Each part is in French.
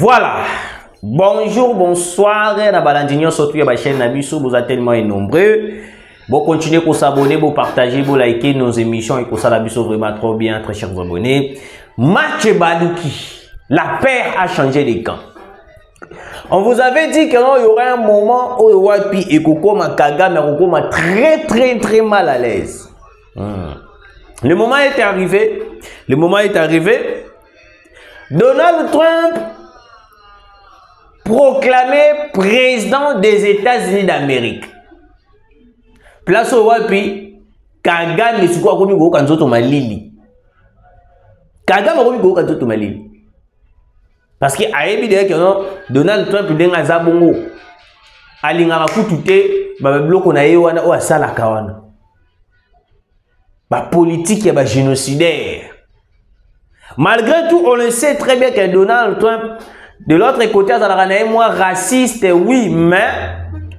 Voilà. Bonjour, bonsoir. Na balandinyo surtout ya ba chaîne Nabiso, vous êtes tellement nombreux. Bon, continuez pour s'abonner, pour partager, pour liker nos émissions et pour ça Nabiso vraiment trop bien, très chers abonnés. Match Balouki. La paire a changé les camps. On vous avait dit qu'il y aurait un moment où Wapi et Koko Makaga mais Koko m'a très mal à l'aise. Le moment est arrivé. Le moment est arrivé. Donald Trump proclamé président des États-Unis d'Amérique. Place au Wapi, Kaga mais c'est quoi comme Koko Kanzoto Malili. Kaga mais Koko Kanzoto Malili. Parce que ayebi que Donald Trump denga zabongo alingaka kutute ba bloko na ye wana o asala kawana ba politique ya ba génocidaire. Malgré tout, on le sait très bien que Donald Trump de l'autre côté azalaka na moi raciste, oui, mais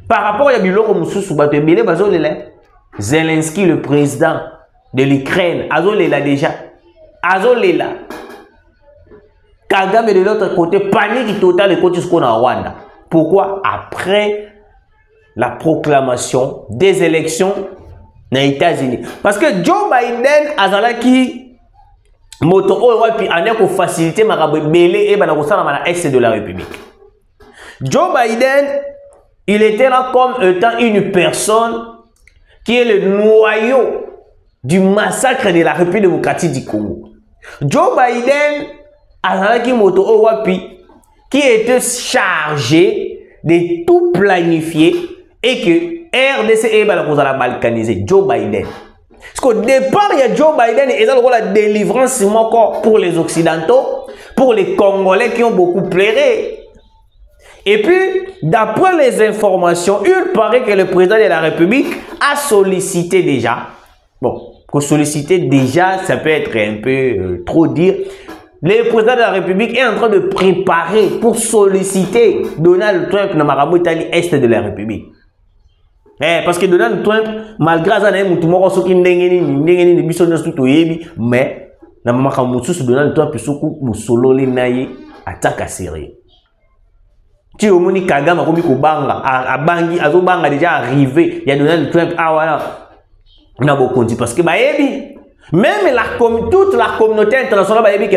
par rapport à biloko mususu ba tebele bazolela Zelensky, le président de l'Ukraine, azolela déjà azolela Kagame de l'autre côté, panique totale et côté ce à Rwanda. Pourquoi? Après la proclamation des élections aux États-Unis. Parce que Joe Biden a qui moto puis en facilité marabe belé et banakosala est de la République. Joe Biden, il était là comme étant une personne qui est le noyau du massacre de la République démocratique du Congo. Joe Biden qui était chargé de tout planifier et que RDC est balkanisé. Joe Biden. Parce qu'au départ, il y a Joe Biden et la délivrance pour les Occidentaux, pour les Congolais qui ont beaucoup pleuré. Et puis, d'après les informations, il paraît que le président de la République a sollicité déjà. Bon, solliciter déjà, ça peut être un peu trop dire. Le président de la République est en train de préparer pour solliciter Donald Trump dans Marabou Italie Est de la République. Parce que Donald Trump, malgré ça, mais Donald Trump attaque à Syrie. Tu as dit Kagame a déjà arrivé. Il y a Donald Trump. Ah voilà. On a beaucoup dit parce que même toute la communauté internationale il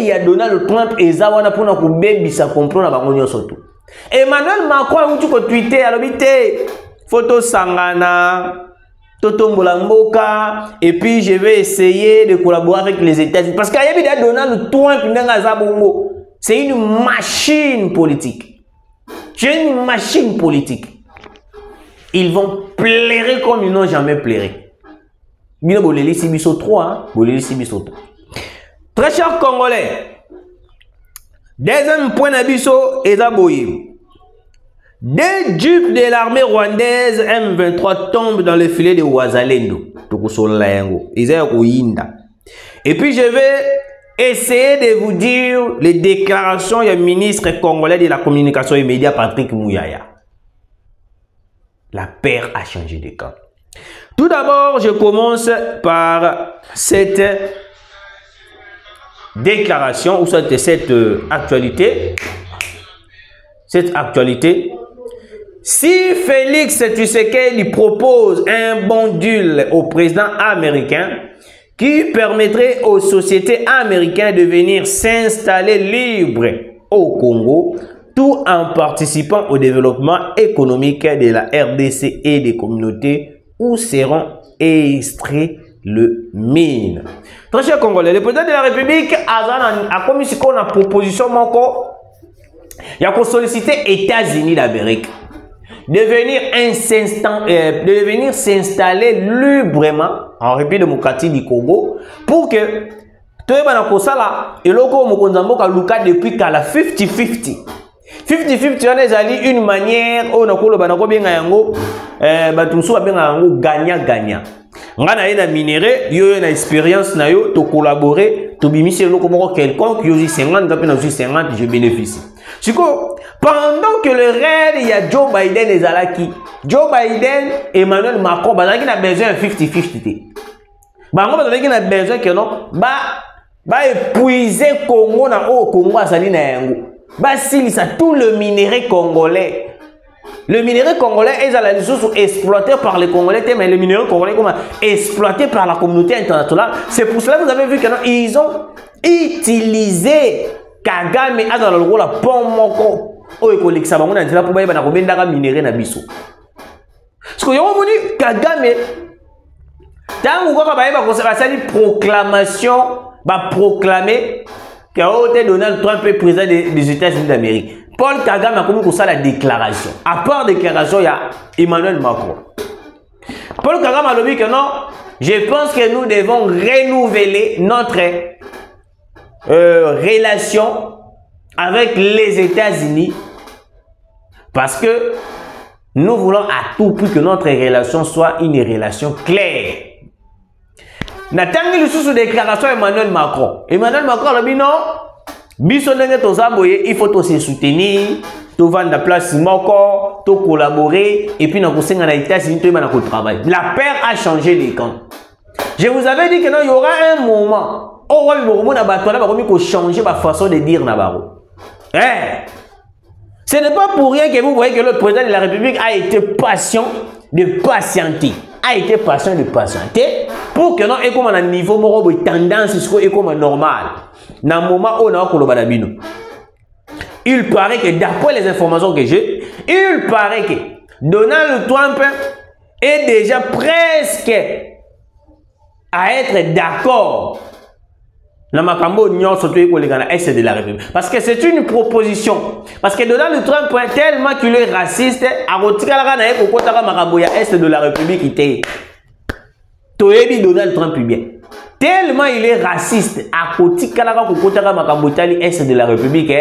y a Donald Trump et Zawana pour nous baby ça comprendre la surtout. Emmanuel Macron tu peux tweeter alors photo sangana Toto Mbolamboka et puis je vais essayer de collaborer avec les États-Unis parce qu'il y a Donald Trump c'est une machine politique. C'est une machine politique. Ils vont pleurer comme ils n'ont jamais pleuré. Très chers Congolais, deuxième point d'abisso est aboyé. Des dupes de l'armée rwandaise M23 tombent dans le filet de Ouazalendo. Et puis je vais essayer de vous dire les déclarations du ministre congolais de la communication immédiate Patrick Mouyaya. La paire a changé de camp. Tout d'abord, je commence par cette déclaration ou cette actualité. Cette actualité. Si Félix Tshisekedi propose un bondule au président américain qui permettrait aux sociétés américaines de venir s'installer libres au Congo, tout en participant au développement économique de la RDC et des communautés où seront extraits le mine. Très cher Congolais, le président de la République a commis une proposition il a sollicité les États-Unis d'Amérique de venir s'installer librement en République démocratique du Congo pour que tout le monde depuis qu'à la 50-50. 50-50 on est une manière où on a gagnant-gagnant. On a minéré, on a expérience, on a collaboré, on a quelqu'un qui a 50, je bénéficie. Pendant que le rêve, il y a Joe Biden et Zalaki. Joe Biden et Emmanuel Macron, il a besoin de 50-50. Il a besoin que non, épuiser Congo na Congo azali na yango. basilisa tout le minerai congolais. Le minerai congolais est à la ressource exploité par les Congolais, mais le minerai congolais est exploité par la communauté internationale. C'est pour cela que vous avez vu qu'ils ont utilisé Kagame à dans le rôle de Pomoko. Oh, et collègue ça, on a dit là pour bailler na kobenda ka minerai na biso. Parce que yo moni Kagame tant ko ka bailler ba konservation proclamation ba proclamer que Donald Trump est président des États-Unis d'Amérique. Paul Kagame a commis pour ça la déclaration. À part déclaration, il y a Emmanuel Macron. Paul Kagame a dit que non, je pense que nous devons renouveler notre relation avec les États-Unis parce que nous voulons à tout prix que notre relation soit une relation claire. Natangi le sous déclaration Emmanuel Macron. Emmanuel Macron a dit non. Biso ndenge tozaboye, il faut se soutenir, to vendre la place moko, to collaborer et puis na kosenga na États-Unis to na ko travailler. La paire a changé les camps. Je vous avais dit que non, il y aura un moment où on va changer la façon de dire na baro. Ce n'est pas pour rien que vous voyez que le président de la République a été patient de patienter. A été patient de patienter pour que non et comme un niveau moro tendance et comme normal. Dans le moment où on a kolobadabino. Il paraît que d'après les informations que j'ai, il paraît que Donald Trump est déjà presque à être d'accord dans Makambo Nyon surtout pour les Ghana Est de la République. Parce que c'est une proposition. Parce que Donald Trump est tellement qu'il est raciste, à retirer la Ghana Est de la République. Toyebi Donald Trump bien. Tellement il est raciste, à côté de l'Est de la République,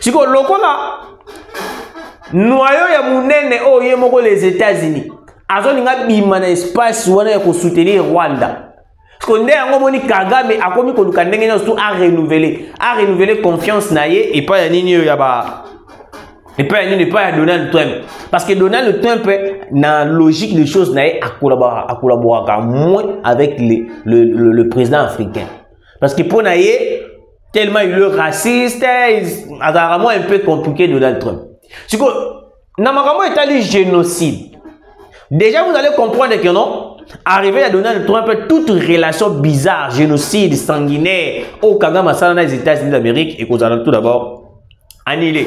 si vous noyau ya munene o yemoko les États-Unis, azolinga bima na espace wana ya ko soutenir Rwanda. Parce que ndenge moni Kagame akomi ko luka ndenge nyonso a renouveler confiance na ye et pas ya nini ya ba et pas ya Donald Trump. Parce que Donald Trump, dans la logique des choses, a collaboré moins avec le président africain. Parce que pour Naye, tellement il est raciste, c'est vraiment un peu compliqué Donald Trump. C'est que, dans ma état du génocide, déjà vous allez comprendre que non, arrivé à Donald Trump, toute relation bizarre, génocide, sanguinaire, au Kagame dans les États-Unis d'Amérique, et qu'on a tout d'abord annulé.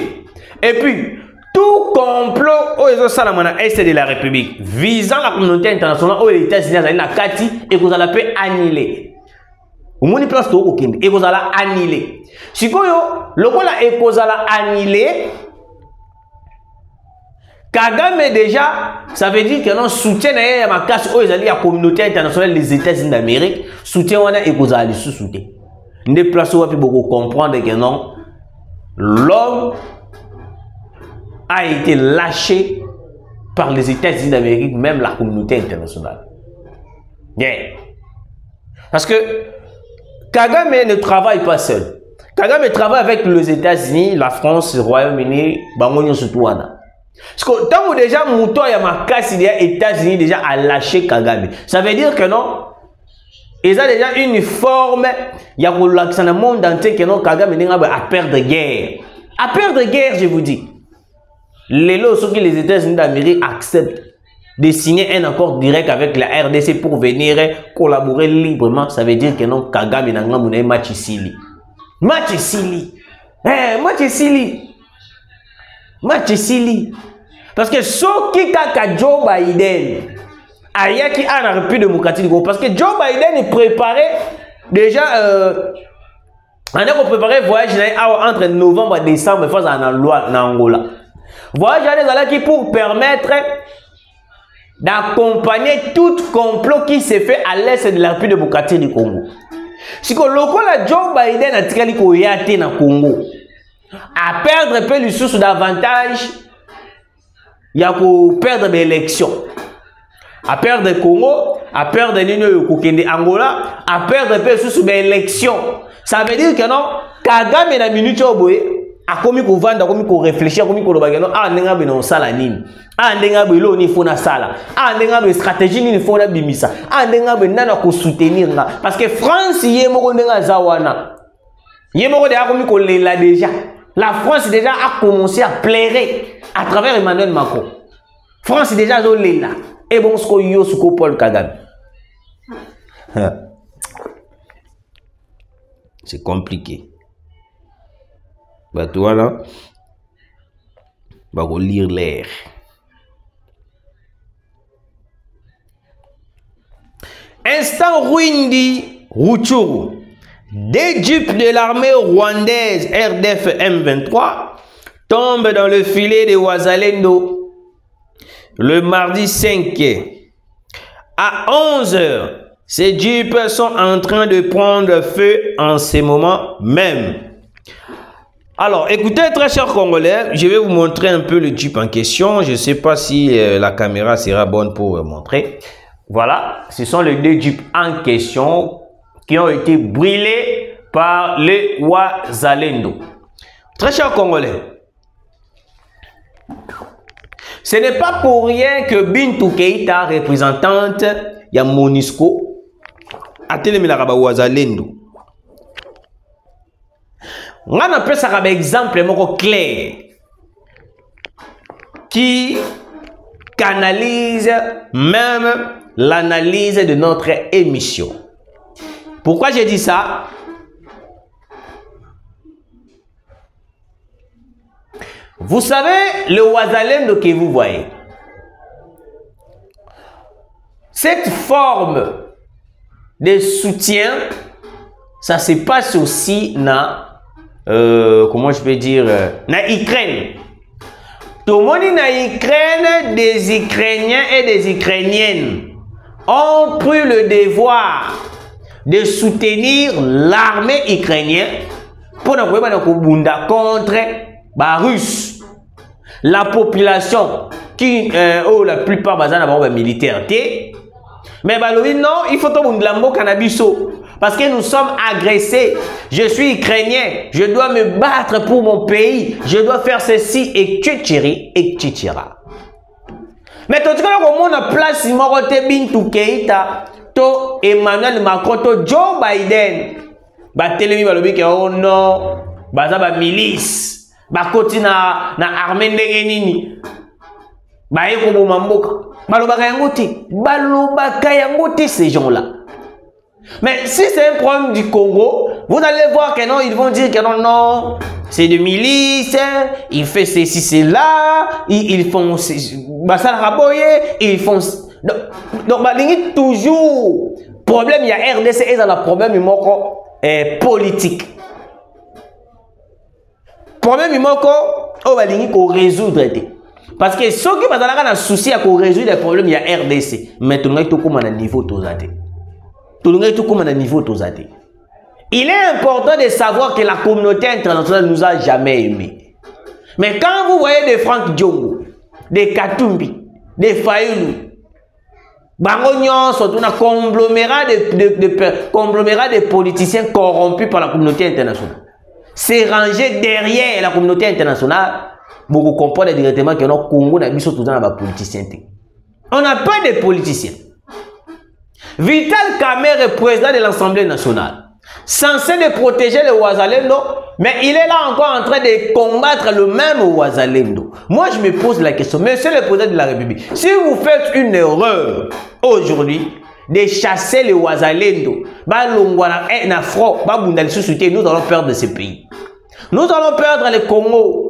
Et puis, tout complot aux Est de la République visant la communauté internationale aux États-Unis la Kati et vous allez peut annuler. Vous avez place et vous allez annuler. Si vous avez annulé, Kagame déjà, ça veut dire que non soutien à ma casse aux alliés à la communauté internationale des États-Unis d'Amérique, soutien et vous allez sous-soutenir. Des places où vous comprendre que non, l'homme a été lâché par les États-Unis d'Amérique, même la communauté internationale. Yeah. Parce que Kagame ne travaille pas seul. Kagame travaille avec les États-Unis, la France, le Royaume-Uni, Bangonio Soutouana. Parce que tant que déjà Mouton et Makassi des États-Unis déjà a lâché Kagame. Ça veut dire que non, ils ont déjà une forme, il y a dans le monde entier que non, Kagame n'est pas à perdre guerre. À perdre guerre, je vous dis. Les États-Unis d'Amérique acceptent de signer un accord direct avec la RDC pour venir collaborer librement, ça veut dire que non, Kagame n'a pas match ici. Match ici. Match ici. Match ici. Parce que ce qui a Joe Biden, Ayaki a la République démocratique du Congo, parce que Joe Biden est préparé déjà. On a préparé le voyage entre novembre et décembre face à Angola. Voyage pour permettre d'accompagner tout complot qui s'est fait à l'est de la République démocratique du Congo. Si le Joe Biden a tiré le Congo, à perdre un peu le sous davantage, il y a pour perdre l'élection. À perdre le Congo, à perdre Angola, à perdre un peu le sous l'élection. Ça veut dire que non, Kagame na minute au boye, a commis qu'on vende, a commis qu'on réfléchit, a commis qu'on bagano, ah n'enga beno sala nini, ah n'enga belo ni fona sala, ah n'enga be stratégie ni fona bimisa, ah n'enga be nana ko soutenir nga, parce que France yé moko n'enga zawana, Déjà. La France déjà a commencé à plairer à travers Emmanuel Macron. France déjà a là. Et bon, ce qu'il y a sur Paul Kagame. C'est compliqué. Bah, toi là, bah, lire l'air. Instant Rwindi Rutshuru. Des jeeps de l'armée rwandaise RDF M23 tombent dans le filet de Wazalendo le mardi 5 à 11 h. Ces jeeps sont en train de prendre feu en ce moment même. Alors, écoutez, très chers Congolais, je vais vous montrer un peu le jeep en question. Je ne sais pas si la caméra sera bonne pour vous montrer. Voilà, ce sont les deux jeeps en question qui ont été brûlés par les Wazalendo. Très chers Congolais, ce n'est pas pour rien que Bintou Keïta, représentante ya MONUSCO, a télémi la Wazalendo. On appelle ça un exemple clair qui canalise même l'analyse de notre émission. Pourquoi j'ai dit ça? Vous savez, le Wazalendo que vous voyez, cette forme de soutien, ça se passe aussi dans, comment je peux dire, dans Ukraine. Tout le monde dans Ukraine, des Ukrainiens et des Ukrainiennes ont pris le devoir de soutenir l'armée ukrainienne pour ne contre les Russes. La population qui, la plupart des militaires, mais non, il faut que cannabis parce que nous sommes agressés. Je suis ukrainien, je dois me battre pour mon pays, je dois faire ceci et tchitchiri et tchitchira. Mais tout comme on a place Morote Bintou Keïta, to Emmanuel Macron, to Joe Biden, ba telemi balobi ke oh non, baza ba milice, ba koti na armée ndenge nini, ba yeko bo mamboka, balobaka yango te, balobaka yango te ces gens-là. Mais si c'est un problème du Congo, vous allez voir que non, ils vont dire que non, non, c'est de milice, ils font ceci, cela, ils font Bassal Raboye, ils font. Donc, toujours, problème, il y a RDC et il y a problème politique. Problème, il y a résoudre. Parce que ceux qui ont un souci à résoudre les problèmes, il y a RDC. Mais tout le monde est au niveau de tout le monde est au niveau de il est important de savoir que la communauté internationale nous a jamais aimés. Mais quand vous voyez des Franck Diongo, des Katumbi, des Fayoulou, Bangognon sont un conglomérat de politiciens corrompus par la communauté internationale. C'est rangé derrière la communauté internationale. Vous comprenez directement que notre Congo n'a pas tout dans les politiciens. On n'a pas de politiciens. Vital Kamerhe est président de l'Assemblée nationale, censé de protéger le Wazalendo, mais il est là encore en train de combattre le même Wazalendo. Moi, je me pose la question, monsieur le président de la République, si vous faites une erreur aujourd'hui de chasser le Wazalendo, nous allons perdre ce pays. Nous allons perdre le Congo.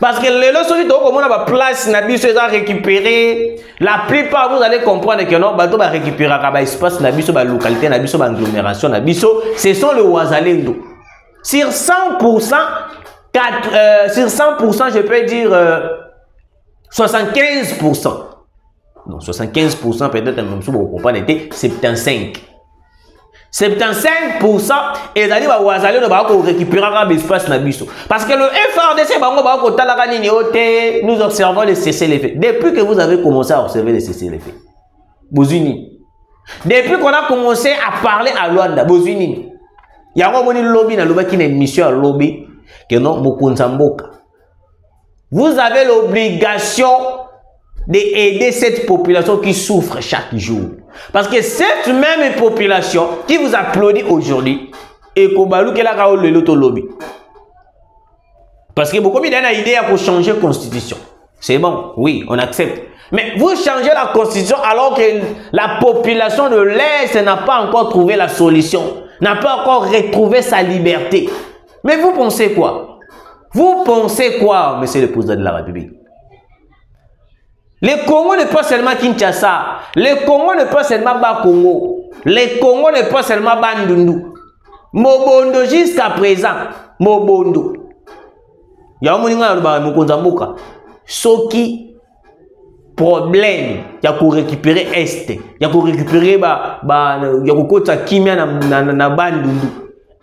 Parce que les leçons de comment on a place, Nabiso a récupéré. La plupart, vous allez comprendre que non, bateau va récupérer un espace, Nabiso va localité, Nabiso va agglomération, Nabiso, ce sont le Wazalendo. Sur 100%, sur 100%, je peux dire 75%. Non, 75% peut-être même si vous comprenez, 75%. 75% et d'aller à Wazalendo va récupérer un espace Nabiso. Parce que le FRDC nous observons les cessez-les-feux. Depuis que vous avez commencé à observer les cessez-les-feux, Bozuni. Depuis qu'on a commencé à parler à Luanda, Bozuni. Il y a un lobby dans le qui est une mission à lobby que non Mokunzamboka. Vous avez l'obligation d'aider cette population qui souffre chaque jour. Parce que cette même population qui vous applaudit aujourd'hui, et kobalu kela ka lelo to lobby. Parce que beaucoup d'idées idée pour changer la constitution. C'est bon, oui, on accepte. Mais vous changez la constitution alors que la population de l'Est n'a pas encore trouvé la solution, n'a pas encore retrouvé sa liberté. Mais vous pensez quoi? Vous pensez quoi, monsieur le président de la République? Le Congo n'est pas seulement Kinshasa. Le Congo n'est pas seulement Bas-Congo. Le Congo n'est pas seulement Bandundu. Mobondo jusqu'à présent. Mobondo. Il y a un moment Soki problème. Il y a pour récupérer Est. Il y a pour récupérer Kimia na Bandundu.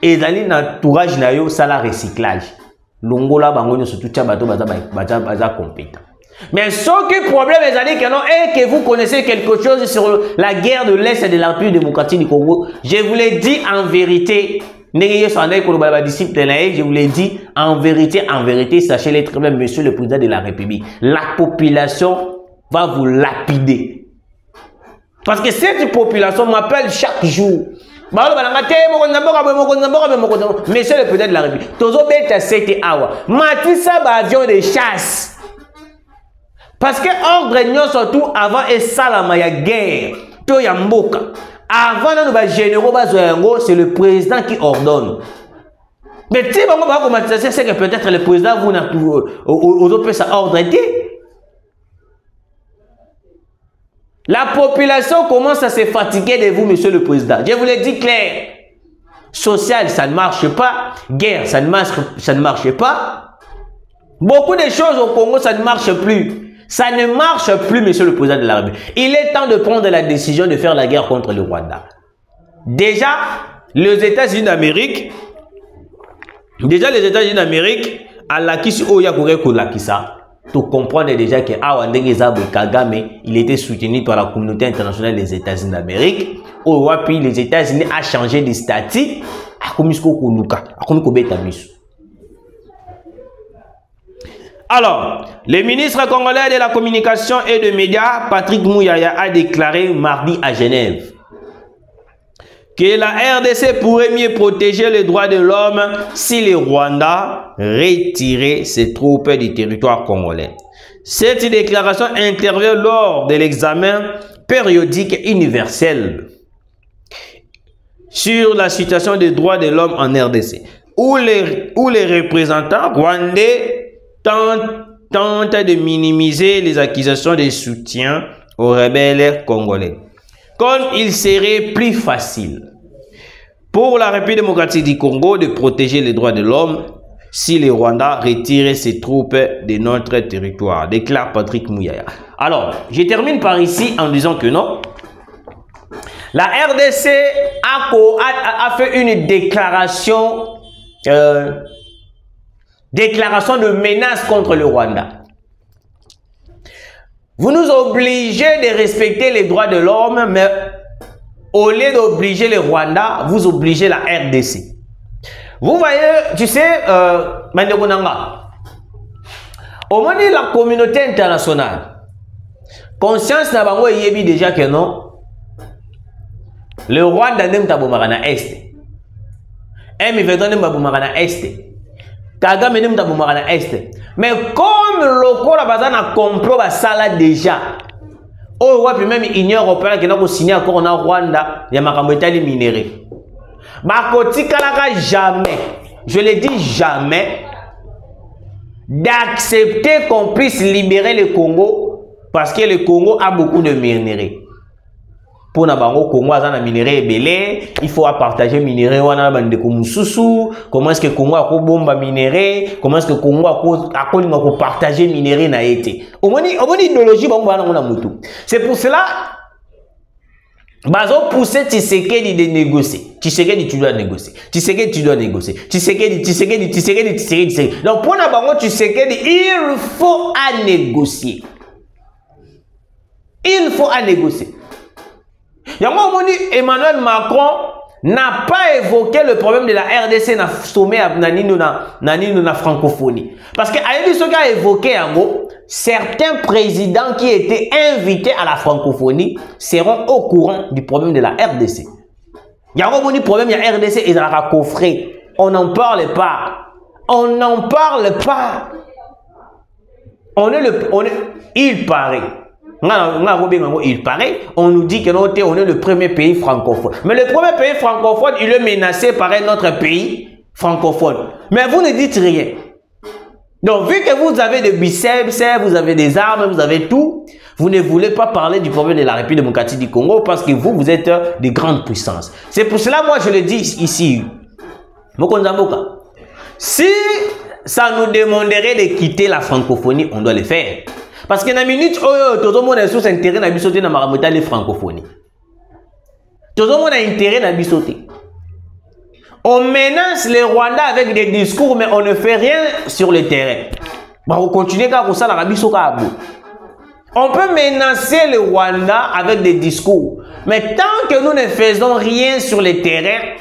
Et dans l'entourage, il y a un recyclage. Longola bangonyo surtout bato baza compétent. Mais ce qui problème est que vous connaissez quelque chose sur la guerre de l'Est et de l'Empire démocratique du Congo. Je vous l'ai dit en vérité. Je vous l'ai dit en vérité, sachez-le très bien, monsieur le président de la République. La population va vous lapider. Parce que cette population m'appelle chaque jour. Monsieur le président de la République, Matissa avion de chasse. Parce que ordre surtout avant et salamaya guerre, to yamboka. Avant nos généraux c'est le président qui ordonne. Mais si c'est que peut-être le président vous aux autres ça ordre. La population commence à se fatiguer de vous, monsieur le président. Je vous l'ai dit clair. Social, ça ne marche pas. Guerre, ça ne marche pas. Beaucoup de choses au Congo, ça ne marche plus. Ça ne marche plus, monsieur le président de la République. Il est temps de prendre la décision de faire la guerre contre le Rwanda. Déjà, les États-Unis d'Amérique, à la Kisi Oyakure Kolakisa, tu comprends déjà que Kagame, il était soutenu par la communauté internationale des États-Unis d'Amérique. Puis les États-Unis ont changé de statut. Alors, le ministre congolais de la communication et des médias, Patrick Mouyaya, a déclaré mardi à Genève que la RDC pourrait mieux protéger les droits de l'homme si le Rwanda retirait ses troupes du territoire congolais. Cette déclaration intervient lors de l'examen périodique universel sur la situation des droits de l'homme en RDC, où les représentants rwandais tentent de minimiser les accusations de soutien aux rebelles congolais. Comme il serait plus facile pour la République démocratique du Congo de protéger les droits de l'homme si le Rwanda retirait ses troupes de notre territoire, déclare Patrick Mouyaya. Alors, je termine par ici en disant que non. La RDC a fait une déclaration de menace contre le Rwanda. Vous nous obligez de respecter les droits de l'homme, mais au lieu d'obliger le Rwanda, vous obligez la RDC. Vous voyez, tu sais, au moment de la communauté internationale, conscience n'a pas yebi déjà que non, le Rwanda n'aime pas bombarder Est. M23 n'aime pas bombarder Est. Kagame n'aime pas bombarder Est. Mais comme le corps a compris ça déjà, oh ouais, puis même l'Union européenne qui n'a signé encore en Rwanda, il y a ma minéré. Bakoti Kalaka jamais, je le dis jamais, d'accepter qu'on puisse libérer le Congo parce que le Congo a beaucoup de minéraux. Pour nabango Congo a un minerai belé, il faut partager minerai wana bande ko mususu, comment est-ce que Congo a ko bomba minerai, comment est-ce que Congo a ko partager minerai na été. Omoni idéologie bango bana ngona mutu. C'est pour cela bazo pousser Tshisekedi de négocier. Tshisekedi tu dois négocier. Tshisekedi tu dois négocier. Tshisekedi. Donc pour nabango Tshisekedi, il faut à négocier. Il faut à négocier. Emmanuel Macron n'a pas évoqué le problème de la RDC dans le sommet de la francophonie. Parce qu'il a évoqué certains présidents qui étaient invités à la francophonie seront au courant du problème de la RDC. Il y a un problème, il y a RDC, ils ont un coffret. On n'en parle pas. On n'en parle pas. Il paraît. Il paraît, on nous dit que on est le premier pays francophone. Mais le premier pays francophone, il est menacé par un autre pays francophone. Mais vous ne dites rien. Donc, vu que vous avez des biceps, vous avez des armes, vous avez tout, vous ne voulez pas parler du problème de la République démocratique du Congo parce que vous êtes des grandes puissances. C'est pour cela, moi, je le dis ici. Mokonzamboka, si ça nous demanderait de quitter la francophonie, on doit le faire. Parce que dans la minute où tout le monde est sous intérêt dans la francophonie. Tout le monde a intérêt dans la On menace les Rwandais avec des discours, mais on ne fait rien sur le terrain. On continue comme ça, on peut menacer le Rwanda avec des discours. Mais tant que nous ne faisons rien sur le terrain,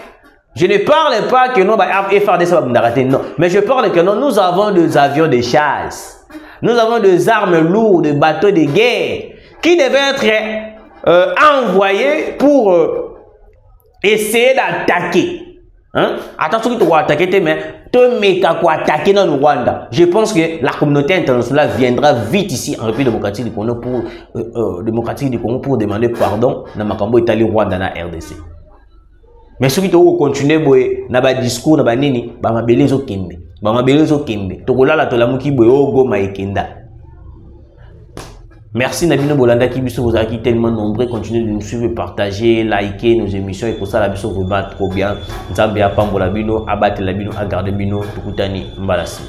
je ne parle pas que nous, non, mais je parle que nous avons des avions de chasse. Nous avons des armes lourdes, des bateaux de guerre qui devaient être envoyés pour essayer d'attaquer. Hein? Attention, tu vas attaquer, mais tu vas attaquer dans le Rwanda. Je pense que la communauté internationale viendra vite ici en République démocratique du Congo pour demander pardon dans Makambo Italie, Rwanda, na RDC. Mais ceux qui ont continué na ba discours na ba nini ba mabele zo kembe tokolala tolamuki boye ogo maekenda. Merci Nabino Bolanda qui vous a tellement nombreux, continuez de nous suivre, partager, liker nos émissions et pour ça la biso vous bat trop bien. Nzambe apambola bino, abattre la bino, agarder bino, tukutani mbalasi.